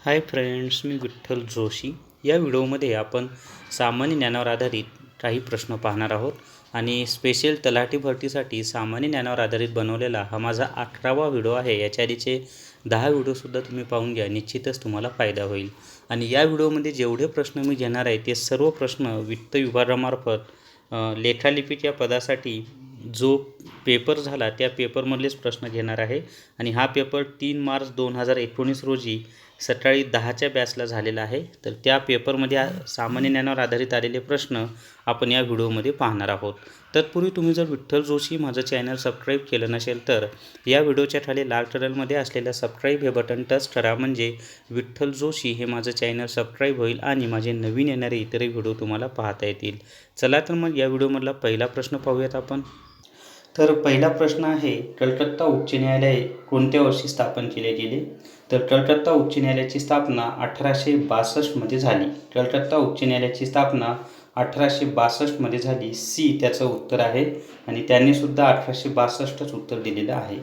Hi friends, मी विठ्ठल जोशी. या व्हिडिओमध्ये आपण सामान्य ज्ञानावर आधारित काही प्रश्न पाहणार आहोत आणि स्पेशल तलाठी भरतीसाठी सामान्य ज्ञानावर आधारित बनवलेला हा माझा 11वा व्हिडिओ आहे. याच्या आधीचे 10 व्हिडिओसुद्धा तुम्ही पाहून घ्या, निश्चितच तुम्हाला फायदा होईल. आणि या व्हिडिओमध्ये जेवढे प्रश्न मी घेणार आहे ते सर्व प्रश्न वित्त विभागामार्फत लेखालिपिक या पदासाठी जो पेपर झाला त्या पेपरमधलेच प्रश्न घेणार आहे. आणि हा पेपर 3 मार्च 2019 रोजी सकाळी 10च्या बॅचला झालेला आहे. तर त्या पेपरमध्ये सामान्य ज्ञानावर आधारित आलेले प्रश्न आपण या व्हिडिओमध्ये पाहणार आहोत. तत्पूर्वी तुम्ही जर विठ्ठल जोशी माझं चॅनल सबस्क्राईब केलं नसेल तर या व्हिडिओच्या खाली लाल कलरमध्ये असलेलं सबस्क्राईब हे बटन टच करा, म्हणजे विठ्ठल जोशी हे माझं चॅनल सबस्क्राईब होईल आणि माझे नवीन येणारे इतरही व्हिडिओ तुम्हाला पाहता येतील. चला तर मग या व्हिडिओमधला पहिला प्रश्न पाहूयात आपण. तर पहिला प्रश्न आहे, कलकत्ता उच्च न्यायालय कोणत्या वर्षी स्थापन केले गेले? तर कलकत्ता उच्च न्यायालयाची स्थापना 1862 झाली. कलकत्ता उच्च न्यायालयाची स्थापना 1862 झाली. सी त्याचं उत्तर आहे आणि त्यांनी सुद्धा 1862च उत्तर दिलेलं आहे.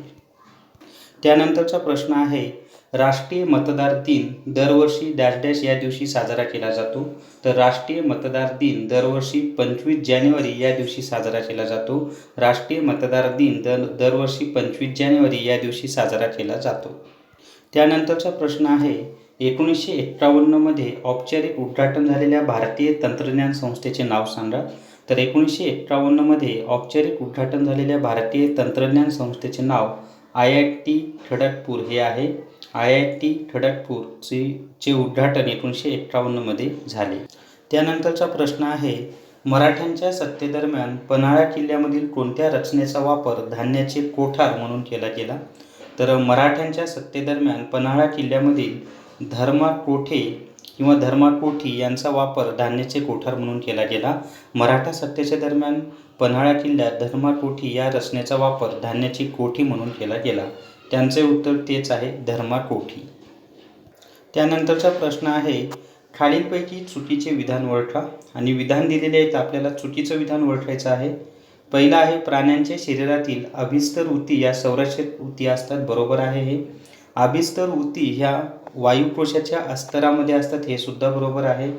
त्यानंतरचा प्रश्न आहे, राष्ट्रीय मतदार दिन दरवर्षी डॅश डॅश या दिवशी साजरा केला जातो. तर राष्ट्रीय मतदार दिन दरवर्षी 25 जानेवारी या दिवशी साजरा केला जातो. राष्ट्रीय मतदार दिन दरवर्षी 25 जानेवारी या दिवशी साजरा केला जातो. त्यानंतरचा प्रश्न आहे, 1951मध्ये औपचारिक उद्घाटन झालेल्या भारतीय तंत्रज्ञान संस्थेचे नाव सांगा. तर 1951मध्ये औपचारिक उद्घाटन झालेल्या भारतीय तंत्रज्ञान संस्थेचे नाव IIT खडगपूर हे आहे. IIT खडगपूरचे उद्घाटन 1951मध्ये झाले. त्यानंतरचा प्रश्न आहे, मराठ्यांच्या सत्तेदरम्यान पन्हाळा किल्ल्यामधील कोणत्या रचनेचा वापर धान्याचे कोठार म्हणून केला गेला? तर मराठ्यांच्या सत्तेदरम्यान पन्हाळा किल्ल्यामधील धर्माकोठे किंवा धर्माकोठी यांचा वापर धान्याचे कोठार म्हणून केला गेला. मराठा सत्तेच्या दरम्यान पन्हाळा किल्ल्यात धर्माकोठी या रचनेचा वापर धान्याची कोठी म्हणून केला गेला. त्यांचे उत्तर तेच आहे, धर्माकोठी. त्यानंतरचा प्रश्न आहे, खालीलपैकी चुकीचे विधान ओळखा. आणि विधान दिलेले आहेत, आपल्याला चुकीचं विधान ओळखायचं आहे. पहिला आहे, प्राण्यांच्या शरीरातील अभिस्तर ऊती या संरक्षक ऊती असतात. बरोबर आहे हे. अभिस्तर ऊती ह्या वायुकोशाच्या अस्तरामध्ये असतात, हे सुद्धा बरोबर आहे.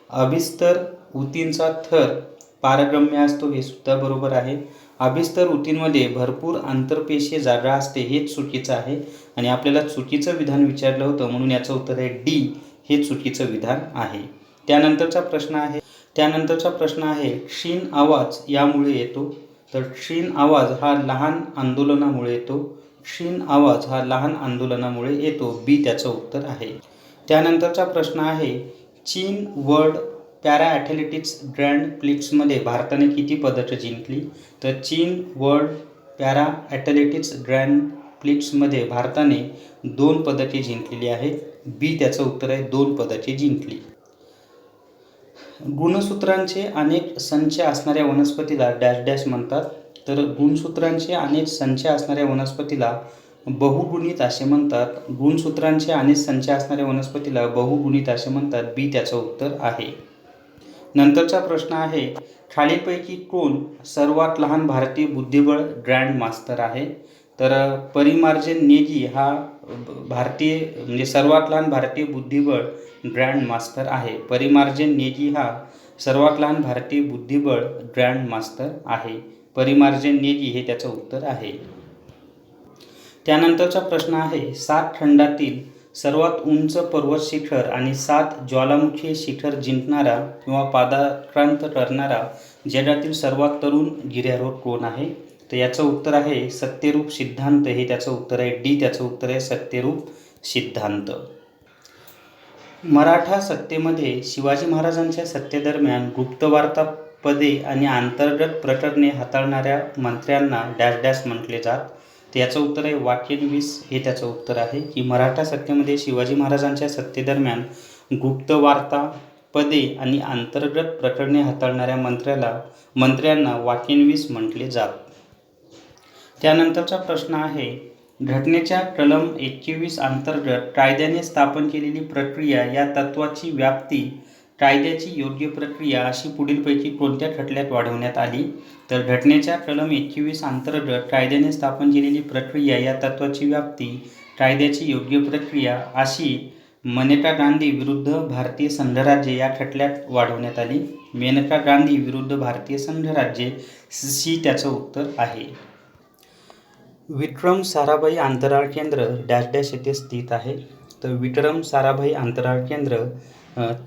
अभिस्तर ऊतींचा थर पारगम्य असतो, हे सुद्धा बरोबर आहे. अभिस्तर ऊतींमध्ये भरपूर आंतरपेशीय जागा असते, हेच चुकीचं आहे. आणि आपल्याला चुकीचं विधान विचारलं होतं म्हणून याचं उत्तर आहे डी, हे चुकीचं विधान आहे. त्यानंतरचा प्रश्न आहे, क्षीण आवाज यामुळे येतो. तर क्षीण आवाज हा लहान आंदोलनामुळे येतो. क्षीण आवाज हा लहान आंदोलनामुळे येतो. बी त्याचं उत्तर आहे. त्यानंतरचा प्रश्न आहे, चीन वर्ल्ड पॅरा ॲथलेटिक्स ग्रँड प्रिक्समध्ये भारताने किती पदकं जिंकली? तर चीन वर्ल्ड पॅरा ॲथलेटिक्स ग्रँड प्रिक्समध्ये भारताने 2 पदके जिंकलेली आहेत. बी त्याचं उत्तर आहे, 2 पदके जिंकली. गुणसूत्रांचे अनेक संच असणाऱ्या वनस्पतीला डॅश डॅश म्हणतात. तर गुणसूत्रांचे अनेक संच असणाऱ्या वनस्पतीला बहुगुणित असे म्हणतात. गुणसूत्रांचे अनेक संच असणाऱ्या वनस्पतीला बहुगुणित असे म्हणतात. बी त्याचं उत्तर आहे. नंतरचा प्रश्न आहे, खालीलपैकी कोण सर्वात लहान भारतीय बुद्धिबळ ग्रँड मास्टर आहे? तर परिमार्जन नेगी हा सर्वात लहान भारतीय बुद्धिबळ ग्रँड मास्टर आहे. परिमार्जन नेगी हा सर्वात लहान भारतीय बुद्धिबळ ग्रँड मास्टर आहे. परिमार्जन नेगी हे त्याचं उत्तर आहे. त्यानंतरचा प्रश्न आहे, 7 खंडातील सर्वात उंच पर्वत शिखर आणि 7 ज्वालामुखी शिखर जिंकणारा किंवा पादाक्रांत करणारा जगातील सर्वात तरुण गिर्यारोहक कोण आहे? तर याचं उत्तर आहे सत्यरूप सिद्धांत, हे त्याचं उत्तर आहे. डी त्याचं उत्तर आहे, सत्यरूप सिद्धांत. मराठा सत्तेमध्ये शिवाजी महाराजांच्या सत्तेदरम्यान गुप्तवार्ता पदे आणि अंतर्गत प्रकरणे हाताळणाऱ्या मंत्र्यांना डॅश डॅश म्हटले जात. तर याचं उत्तर आहे वाक्यनिवीस, हे त्याचं उत्तर आहे. की मराठा सत्तेमध्ये शिवाजी महाराजांच्या सत्तेदरम्यान गुप्तवार्ता पदे आणि अंतर्गत प्रकरणे हाताळणाऱ्या मंत्र्यांना वाक्यनिवीस म्हटले जात. त्यानंतरचा प्रश्न आहे, घटनेच्या कलम 21 अंतर्गत कायद्याने स्थापन केलेली प्रक्रिया या तत्त्वाची व्याप्ती कायद्याची योग्य प्रक्रिया अशी पुढीलपैकी कोणत्या खटल्यात वाढवण्यात आली? तर घटनेच्या कलम 21 अंतर्गत कायद्याने स्थापन केलेली प्रक्रिया या तत्त्वाची व्याप्ती कायद्याची योग्य प्रक्रिया अशी मेनका गांधी विरुद्ध भारतीय संघराज्य या खटल्यात वाढवण्यात आली. मेनका गांधी विरुद्ध भारतीय संघराज्य, सी त्याचं उत्तर आहे. विक्रम साराभाई अंतराळ केंद्र डॅश डॅश येथे स्थित आहे. तर विक्रम साराभाई अंतराळ केंद्र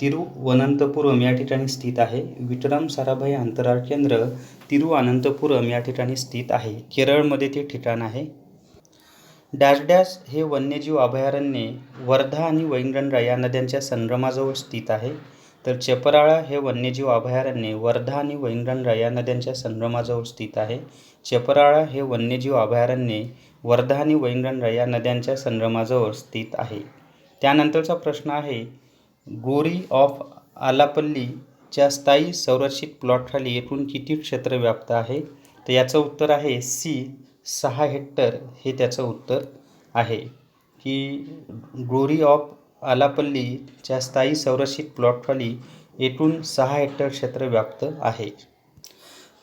तिरुवनंतपुरम या ठिकाणी स्थित आहे. विक्रम साराभाई अंतराळ केंद्र तिरुवनंतपुरम या ठिकाणी स्थित आहे. केरळमध्ये ते ठिकाण आहे. डॅश डॅश हे वन्यजीव अभयारण्य वर्धा आणि वैनगंगा या नद्यांच्या संगमाजवळ स्थित आहे. तर चपराळा हे वन्यजीव अभयारण्य वर्धा आणि वैनगंगा या नद्यांच्या संगमाजवळ स्थित आहे. चपराळा हे वन्यजीव अभयारण्य वर्धा आणि वैनगंगा या नद्यांच्या संगमाजवळ स्थित आहे. त्यानंतरचा प्रश्न आहे, गोरी ऑफ आलापल्लीच्या स्थायी संरक्षित प्लॉटखाली एकूण किती क्षेत्र व्याप्त आहे? तर याचं उत्तर आहे सी 6 हेक्टर हे त्याचं उत्तर आहे. की गोरी ऑफ आलापल्लीच्या स्थायी संरक्षित प्लॉटखाली एकूण 6 हेक्टर क्षेत्र व्याप्त आहे.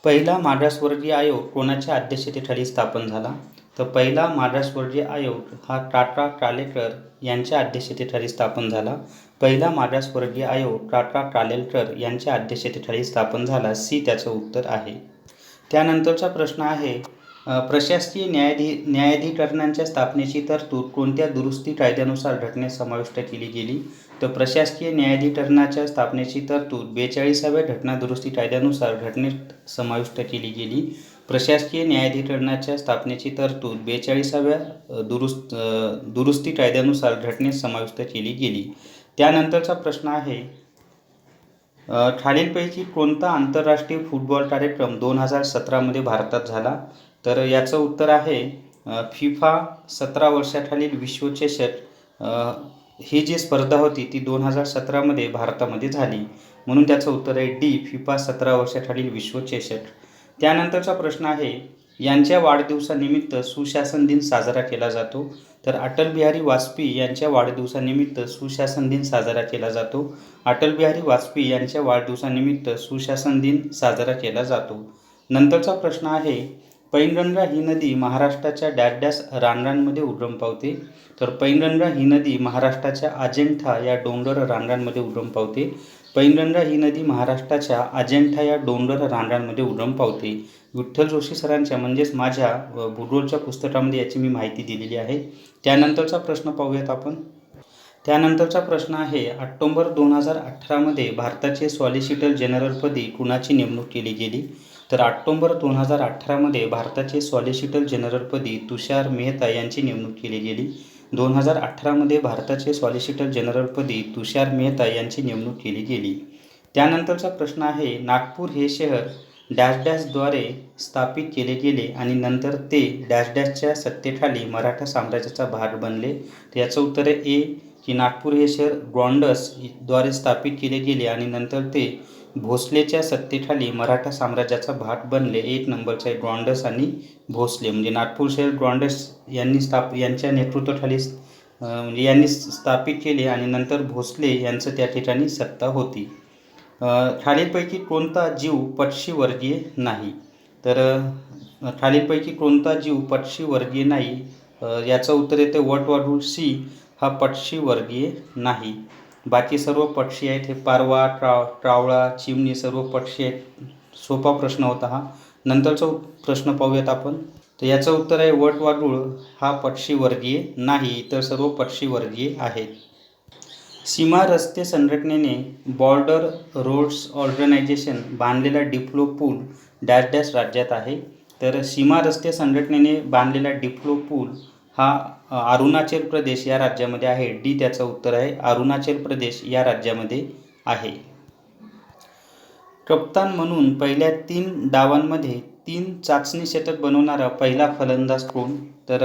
पहिला मागासवर्गीय आयोग कोणाच्या अध्यक्षतेखाली स्थापन झाला? तर पहिला मागासवर्गीय आयोग हा टाटा कालेलकर यांच्या अध्यक्षतेखाली स्थापन झाला. पहिला मागासवर्गीय आयोग टाटा कालेलकर यांच्या अध्यक्षतेखाली स्थापन झाला. सी त्याचं उत्तर आहे. त्यानंतरचा प्रश्न आहे, प्रशासकीय न्यायाधिकरणांच्या स्थापनेची तरतूद कोणत्या दुरुस्ती कायद्यानुसार घटनेत समाविष्ट केली गेली? तर प्रशासकीय न्यायाधिकरणाच्या स्थापनेची तरतूद 42व्या घटना दुरुस्ती कायद्यानुसार घटनेत समाविष्ट केली गेली. प्रशासकीय न्यायाधिकरणाच्या स्थापनेची तरतूद 42व्या दुरुस्ती कायद्यानुसार घटनेत समाविष्ट केली गेली. त्यानंतरचा प्रश्न आहे, खालीलपैकी कोणता आंतरराष्ट्रीय फुटबॉल कार्यक्रम 2017मध्ये भारतात झाला? तर याचं उत्तर आहे फिफा 17 वर्षाखालील विश्वचषक ही जी स्पर्धा होती ती 2017मध्ये भारतामध्ये झाली. म्हणून त्याचं उत्तर आहे डी, फिफा 17 वर्षाखालील विश्वचषक. त्यानंतरचा प्रश्न आहे, यांच्या वाढदिवसानिमित्त सुशासन दिन साजरा केला जातो? तर अटल बिहारी वाजपेयी यांच्या वाढदिवसानिमित्त सुशासन दिन साजरा केला जातो. अटल बिहारी वाजपेयी यांच्या वाढदिवसानिमित्त सुशासन दिन साजरा केला जातो. नंतरचा प्रश्न आहे, पैनगंगा ही नदी महाराष्ट्राच्या डॅश डॅश रांगांमध्ये उगम पावते? तर पैनगंगा ही नदी महाराष्ट्राच्या अजिंठा या डोंगर रांगांमध्ये उगम पावते. पैनगंगा ही नदी महाराष्ट्राच्या अजिंठा या डोंगर रांगांमध्ये उगम पावते. विठ्ठल जोशी सरांच्या म्हणजेच माझ्या भूगोलच्या पुस्तकामध्ये याची मी माहिती दिलेली आहे. त्यानंतरचा प्रश्न पाहूयात आपण. त्यानंतरचा प्रश्न आहे, ऑक्टोबर 2018मध्ये भारताचे सॉलिसिटर जनरलपदी कुणाची नेमणूक केली गेली? तर ऑक्टोबर 2018मध्ये भारताचे सॉलिसिटर जनरलपदी तुषार मेहता यांची नेमणूक केली गेली. 2018मध्ये भारताचे सॉलिसिटर जनरलपदी तुषार मेहता यांची नेमणूक केली गेली. त्यानंतरचा प्रश्न आहे, नागपूर हे शहर डॅश डॅशद्वारे स्थापित केले गेले आणि नंतर ते डॅश डॅशच्या सत्तेखाली मराठा साम्राज्याचा भाग बनले. तर याचं उत्तर आहे ए, की नागपूर हे शहर गॉंडसद्वारे स्थापित केले गेले आणि नंतर ते भोसलेच्या सत्तेखाली मराठा साम्राज्याचा भाग बनले. 1 नंबरचा आहे गॉंडस आणि भोसले. म्हणजे नागपूर शहर गॉंडस यांच्या नेतृत्वाखाली म्हणजे यांनी स्थापित केले आणि नंतर भोसले यांचं त्या ठिकाणी सत्ता होती. खालीलपैकी कोणता जीव पक्षीवर्गीय नाही? तर खालीलपैकी कोणता जीव पक्षीवर्गीय नाही? याचं उत्तर येते वटवाघूळ. सी हा पक्षीवर्गीय नाही. बाकी सर्व पक्षी आहेत. हे पारवा, कावळा, चिमणी सर्व पक्षी आहेत. सोपा प्रश्न होता हा. नंतरचा प्रश्न पाहूयात आपण. तर याचं उत्तर आहे वटवाघूळ हा पक्षीवर्गीय नाही, इतर सर्व पक्षीवर्गीय आहेत. सीमा रस्ते संघटनेने बॉर्डर रोड्स ऑर्गनायझेशन बांधलेला डिप्लो पूल डॅश डॅश राज्यात आहे? तर सीमा रस्ते संघटनेने बांधलेला डिप्लो पूल हा अरुणाचल प्रदेश या राज्यामध्ये आहे. डी त्याचं उत्तर आहे. अरुणाचल प्रदेश या राज्यामध्ये आहे. कप्तान म्हणून पहिल्या 3 डावांमध्ये 3 चाचणी षटक बनवणारा पहिला फलंदाज कोण? तर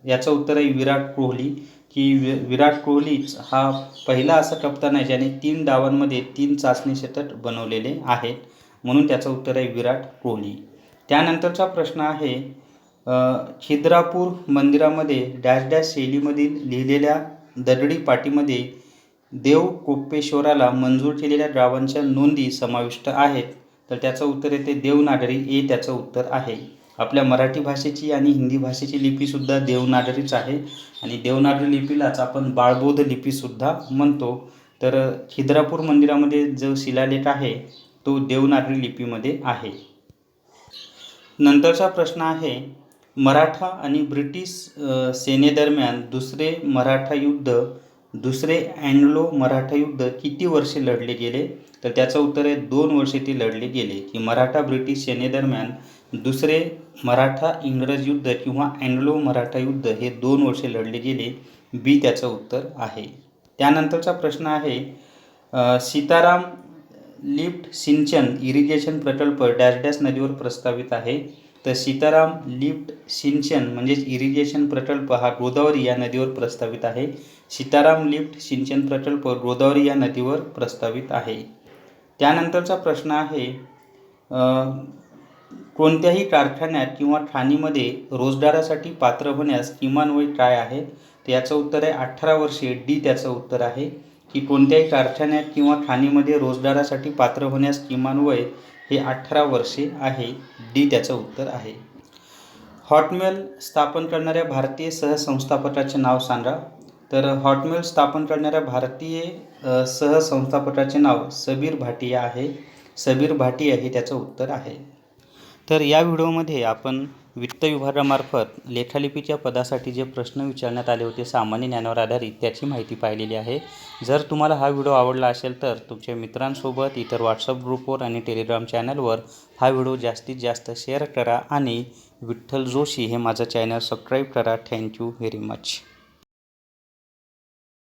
याचं उत्तर आहे विराट कोहली. की विराट कोहलीच हा पहिला असा कप्तान आहे ज्याने 3 डावांमध्ये 3 चाचणी षटक बनवलेले आहेत. म्हणून त्याचं उत्तर आहे विराट कोहली. त्यानंतरचा प्रश्न आहे, खिद्रापूर मंदिरामध्ये डॅश डॅश शैलीमधील लिहिलेल्या दगडी पाटीमध्ये देव कोपेश्वराला मंजूर केलेल्या गावांच्या नोंदी समाविष्ट आहेत? तर त्याचं उत्तर येते देवनागरी. ए त्याचं उत्तर आहे. आपल्या मराठी भाषेची आणि हिंदी भाषेची लिपीसुद्धा देवनागरीच आहे आणि देवनागरी लिपीलाच आपण बाळबोध लिपीसुद्धा म्हणतो. तर खिद्रापूर मंदिरामध्ये जो शिलालेख आहे तो देवनागरी लिपीमध्ये आहे. नंतरचा प्रश्न आहे, मराठा आणि ब्रिटिश सेनेदरम्यान दुसरे अँग्लो मराठा युद्ध किती वर्षे लढले गेले? तर त्याचं उत्तर आहे 2 वर्षे ते लढले गेले. की मराठा ब्रिटिश सेनेदरम्यान दुसरे मराठा इंग्रज युद्ध किंवा अँग्लो मराठा युद्ध हे 2 वर्षे लढले गेले. बी त्याचं उत्तर आहे. त्यानंतरचा प्रश्न आहे, सीताराम लिफ्ट सिंचन इरिगेशन प्रकल्प डॅश डॅश नदीवर प्रस्तावित आहे. तर सीताराम लिफ्ट सिंचन म्हणजेच इरिगेशन प्रकल्प हा गोदावरी या नदीवर प्रस्तावित आहे. सीताराम लिफ्ट सिंचन प्रकल्प गोदावरी या नदीवर प्रस्तावित आहे. त्यानंतरचा प्रश्न आहे, कोणत्याही कारखान्यात किंवा खाणीमध्ये रोजगारासाठी पात्र होण्यास किमान वय काय आहे? तर याचं उत्तर आहे 18 वर्षे. डी त्याचं उत्तर आहे. की कोणत्याही कारखान्यात किंवा खाणीमध्ये रोजगारासाठी पात्र होण्यास किमान वय हे 18 वर्षे आहे. डी त्याचं उत्तर आहे. हॉटमेल स्थापन करणाऱ्या भारतीय सहसंस्थापकाचे नाव सांगा. तर हॉटमेल स्थापन करणाऱ्या भारतीय सहसंस्थापकाचे नाव सबीर भाटिया आहे. सबीर भाटिया हे त्याचं उत्तर आहे. तर या व्हिडिओमध्ये आपण वित्त विभागामार्फत लेखालिपीच्या पदासाठी जे प्रश्न विचारण्यात आले होते सामान्य ज्ञानावर आधारित त्याची माहिती पाहिलेली आहे. जर तुम्हाला हा व्हिडिओ आवडला असेल तर तुमच्या मित्रांसोबत इतर व्हॉट्सअप ग्रुपवर आणि टेलिग्राम चॅनलवर हा व्हिडिओ जास्तीत जास्त शेअर करा आणि विठ्ठल जोशी हे माझं चॅनल सबस्क्राईब करा. Thank you very much.